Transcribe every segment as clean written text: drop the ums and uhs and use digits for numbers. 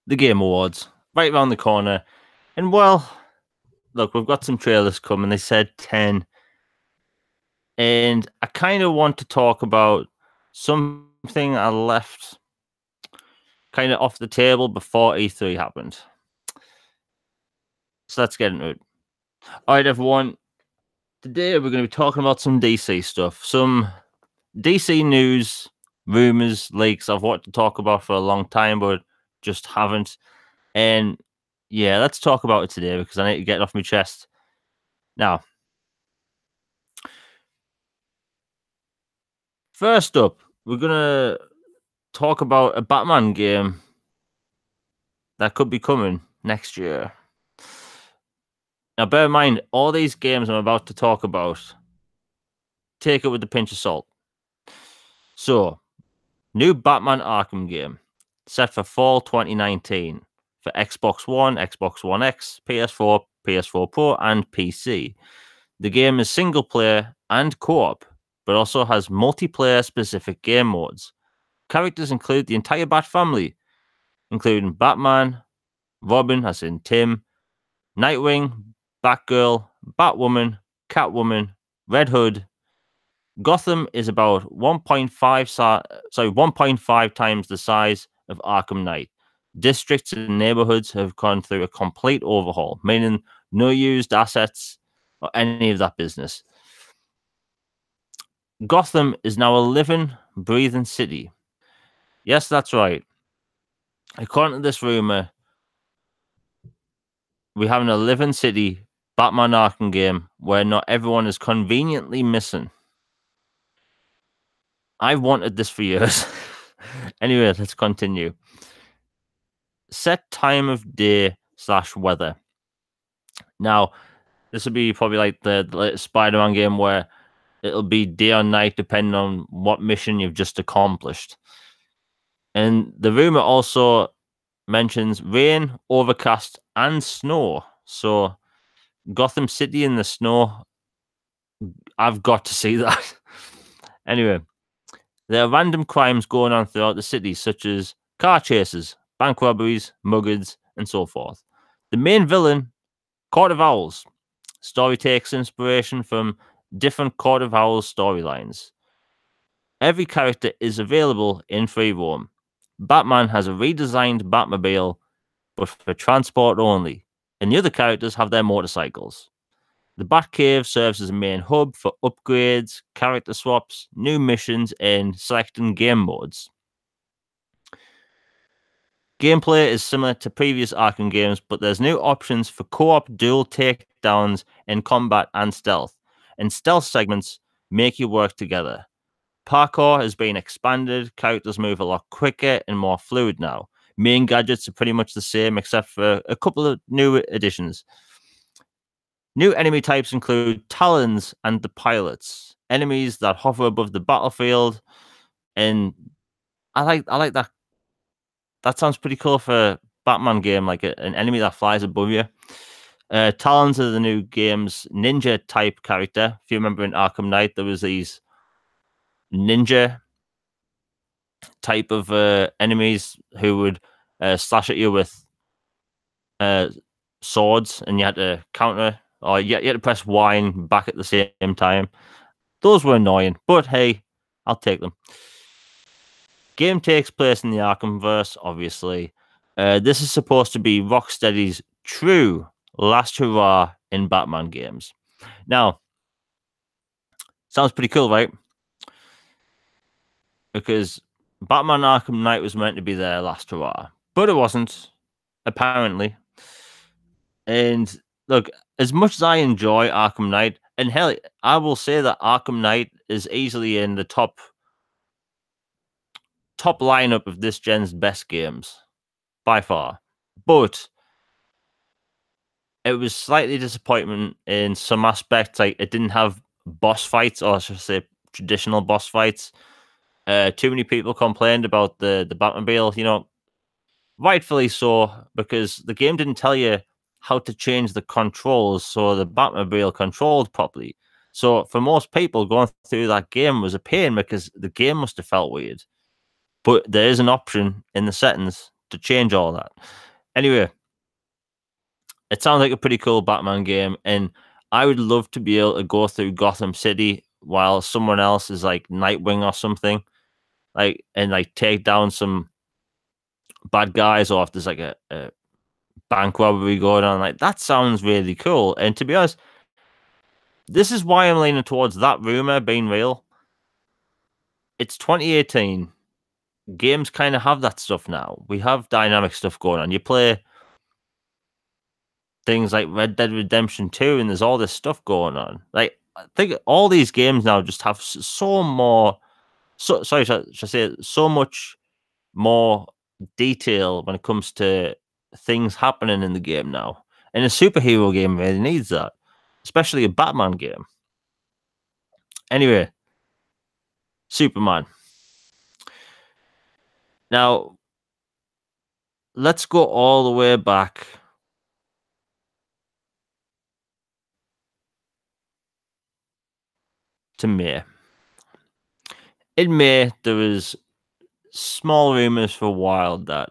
the Game Awards right around the corner. And well, look, we've got some trailers coming. They said 10. And I kind of want to talk about something I left kind of off the table before E3 happened. So let's get into it. All right, everyone. Today we're going to be talking about some DC stuff, some DC news, rumors, leaks I've wanted to talk about for a long time, but just haven't. And yeah, let's talk about it today because I need to get it off my chest. Now, first up, we're going to talk about a Batman game that could be coming next year. Now, bear in mind, all these games I'm about to talk about, take it with a pinch of salt. So, new Batman Arkham game set for fall 2019 for Xbox One, Xbox One X, PS4, PS4 Pro, and PC. The game is single player and co-op, but also has multiplayer specific game modes. Characters include the entire Bat family, including Batman, Robin, as in Tim, Nightwing, Batgirl, Batwoman, Catwoman, Red Hood. Gotham is about 1.5 times the size of Arkham Knight. Districts and neighborhoods have gone through a complete overhaul, meaning no used assets or any of that business. Gotham is now a living, breathing city. Yes, that's right. According to this rumor, we're having a living city Batman Arkham game where not everyone is conveniently missing. I've wanted this for years. Anyway, let's continue. Set time of day / weather. Now, this will be probably like the Spider-Man game where it'll be day or night depending on what mission you've just accomplished. And the rumor also mentions rain, overcast, and snow. So Gotham City in the snow, I've got to see that. Anyway, there are random crimes going on throughout the city, such as car chases, bank robberies, muggings, and so forth. The main villain, Court of Owls. Story takes inspiration from different Court of Owls storylines. Every character is available in free roam. Batman has a redesigned Batmobile, but for transport only, and the other characters have their motorcycles. The Batcave serves as a main hub for upgrades, character swaps, new missions, and selecting game modes. Gameplay is similar to previous Arkham games, but there's new options for co-op dual takedowns in combat and stealth. And stealth segments make you work together. Parkour has been expanded, characters move a lot quicker and more fluid now. Main gadgets are pretty much the same, except for a couple of new additions. New enemy types include Talons and the Pilots, enemies that hover above the battlefield, and I like that. That sounds pretty cool for a Batman game, like an enemy that flies above you. Talons are the new game's ninja type character. If you remember in Arkham Knight, there was these ninja type of enemies who would slash at you with swords, and you had to counter, or you had to press Y and back at the same time. Those were annoying, but hey, I'll take them. Game takes place in the Arkhamverse, obviously. This is supposed to be Rocksteady's true last hurrah in Batman games. Now, sounds pretty cool, right? Because Batman Arkham Knight was meant to be their last hurrah, but it wasn't, apparently. And look, as much as I enjoy Arkham Knight, and hell, I will say that Arkham Knight is easily in the top lineup of this gen's best games by far. But it was slightly disappointment in some aspects. Like, it didn't have boss fights, or I should say traditional boss fights. Too many people complained about the Batmobile, you know, rightfully so, because the game didn't tell you how to change the controls so the Batmobile controlled properly. So for most people, going through that game was a pain because the game must have felt weird. But there is an option in the settings to change all that. Anyway, it sounds like a pretty cool Batman game, and I would love to be able to go through Gotham City while someone else is like Nightwing or something, like and like take down some bad guys, or if there's like a bank robbery going on. Like that sounds really cool. And to be honest, this is why I'm leaning towards that rumor being real. It's 2018. Games kind of have that stuff now. We have dynamic stuff going on. You play things like Red Dead Redemption 2, and there's all this stuff going on. Like, I think all these games now just have so more. Sorry, should I say so much more detail when it comes to things happening in the game now. And a superhero game really needs that, especially a Batman game. Anyway, Superman. Now, let's go all the way back to May. In May, there was small rumors for a while that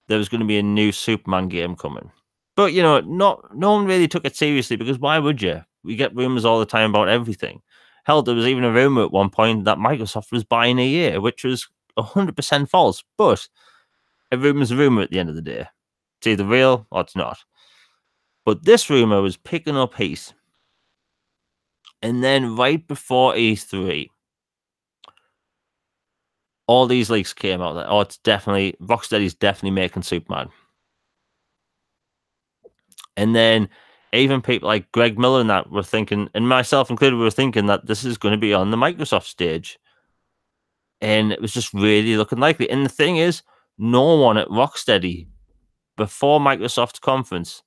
there was going to be a new Superman game coming. But you know, no one really took it seriously, because why would you? We get rumors all the time about everything. Hell, there was even a rumor at one point that Microsoft was buying EA, which was 100% false. But a rumor's a rumor at the end of the day. It's either real or it's not. But this rumor was picking up heat. And then right before E3, all these leaks came out that, it's definitely, Rocksteady's definitely making Superman. And then even people like Greg Miller and that were thinking, and myself included, were thinking that this is going to be on the Microsoft stage. And it was just really looking likely. And the thing is, no one at Rocksteady before Microsoft's conference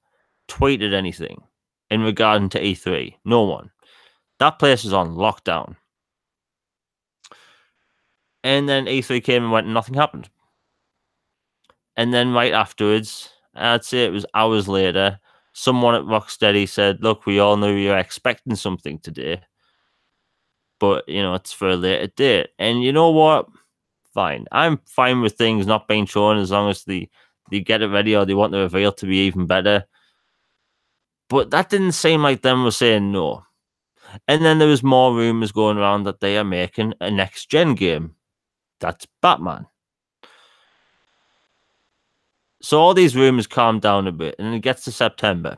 tweeted anything in regarding to E3. No one. That place was on lockdown. And then E3 came and went and nothing happened. And then right afterwards, I'd say it was hours later, someone at Rocksteady said, look, we all knew you were expecting something today, but, you know, it's for a later date. And you know what? Fine. I'm fine with things not being shown as long as they get it ready or they want the reveal to be even better. But that didn't seem like them were saying no. And then there was more rumors going around that they are making a next-gen game. That's Batman. So all these rumors calmed down a bit, and it gets to September.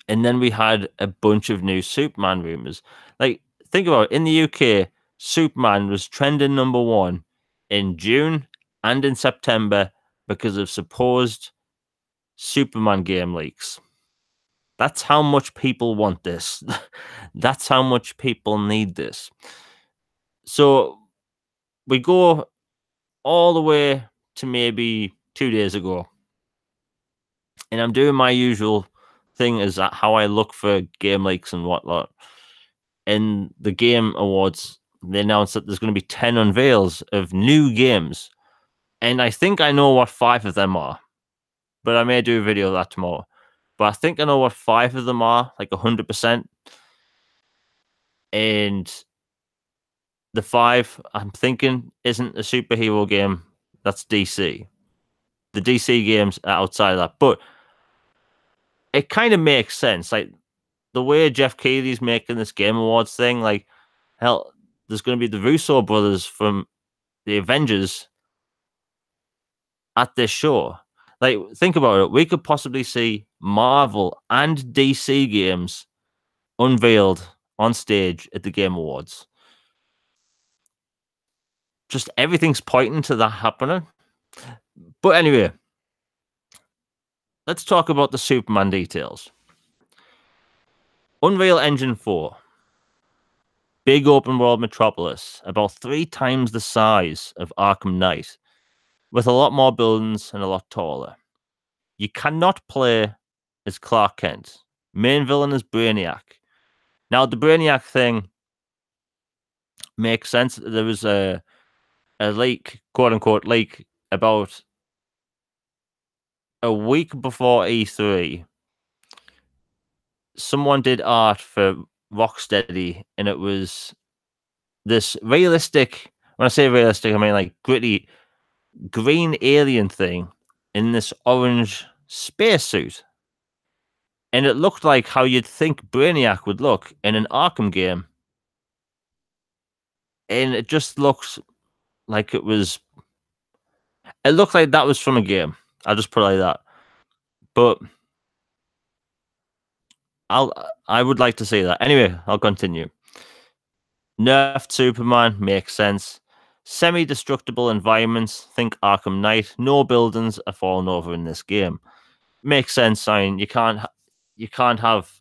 And then we had a bunch of new Superman rumors. Like, think about it. In the UK, Superman was trending #1 in June and in September because of supposed Superman game leaks. That's how much people want this. That's how much people need this. So we go all the way to maybe 2 days ago. And I'm doing my usual thing, is that how I look for game leaks and whatnot. In the Game Awards, they announced that there's going to be 10 unveils of new games. And I think I know what 5 of them are. But I may do a video of that tomorrow. But I think I know what 5 of them are, like 100%. And the 5 I'm thinking isn't a superhero game. That's DC. The DC games are outside of that. But it kind of makes sense. Like, the way Jeff Keighley's making this Game Awards thing, like, hell, there's going to be the Russo brothers from the Avengers at this show. Like, think about it. We could possibly see Marvel and DC games unveiled on stage at the Game Awards. Just everything's pointing to that happening. But anyway, let's talk about the Superman details. Unreal Engine 4. Big open world metropolis, about 3 times the size of Arkham Knight, with a lot more buildings and a lot taller. You cannot play as Clark Kent. Main villain is Brainiac. Now, the Brainiac thing makes sense. There was a leak, quote unquote leak, about a week before E3. Someone did art for Rocksteady, and it was this realistic. When I say realistic, I mean like gritty green alien thing in this orange spacesuit. And it looked like how you'd think Brainiac would look in an Arkham game. And it just looks like it looked like that was from a game. I'll just put it like that. But I would like to see that. Anyway, I'll continue. Nerfed Superman makes sense. Semi-destructible environments, think Arkham Knight. No buildings are falling over in this game. Makes sense. I mean, you can't have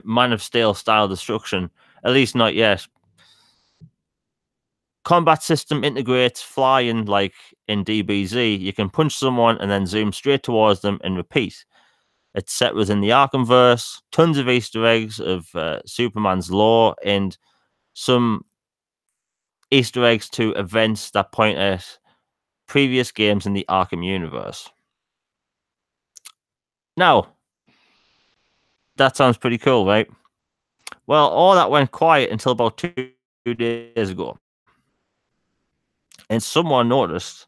Man of Steel style destruction, at least not yet. Combat system integrates flying like in DBZ. You can punch someone and then zoom straight towards them and repeat. It's set within the Arkhamverse. Tons of Easter eggs of Superman's lore and some Easter eggs to events that point at previous games in the Arkham universe. Now, that sounds pretty cool, right? Well, all that went quiet until about 2 days ago. And someone noticed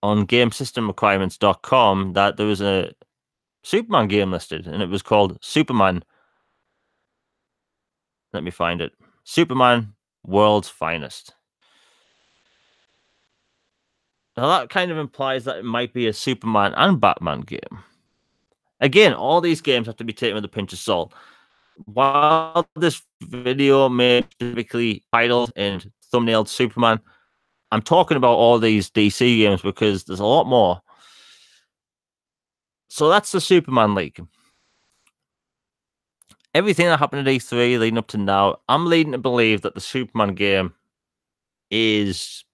on GameSystemRequirements.com that there was a Superman game listed, and it was called Superman. Let me find it. Superman World's Finest. Now, that kind of implies that it might be a Superman and Batman game. Again, all these games have to be taken with a pinch of salt. While this video may specifically titled and thumbnailed Superman, I'm talking about all these DC games because there's a lot more. So that's the Superman League. Everything that happened at E3 leading up to now, I'm leading to believe that the Superman game is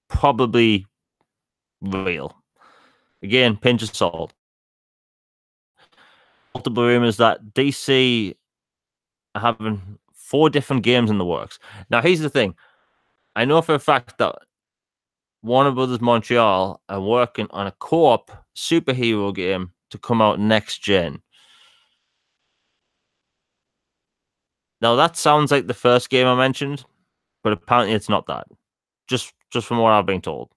probably real. Again, pinch of salt. Multiple rumors that DC are having 4 different games in the works. Now, here's the thing. I know for a fact that Warner Brothers Montreal are working on a co-op superhero game to come out next gen. Now, that sounds like the first game I mentioned, but apparently it's not that. Just from what I've been told.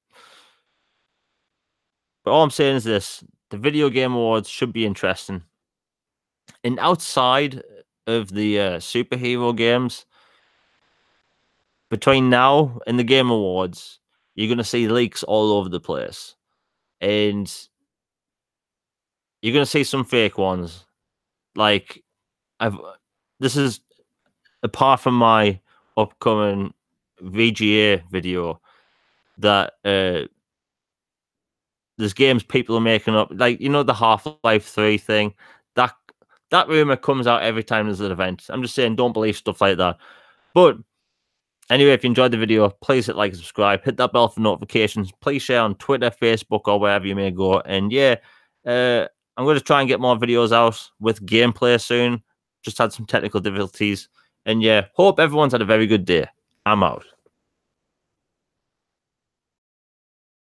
But all I'm saying is this. The Video Game Awards should be interesting. And outside of the superhero games, between now and the Game Awards, you're going to see leaks all over the place. And you're going to see some fake ones. Like, this is apart from my upcoming VGA video that there's games people are making up, like, you know, the Half-Life 3 thing. That rumor comes out every time there's an event. I'm just saying, don't believe stuff like that. But anyway, if you enjoyed the video, please hit like and subscribe. Hit that bell for notifications. Please share on Twitter, Facebook, or wherever you may go. And yeah, I'm going to try and get more videos out with gameplay soon. Just had some technical difficulties. And yeah, hope everyone's had a very good day. I'm out.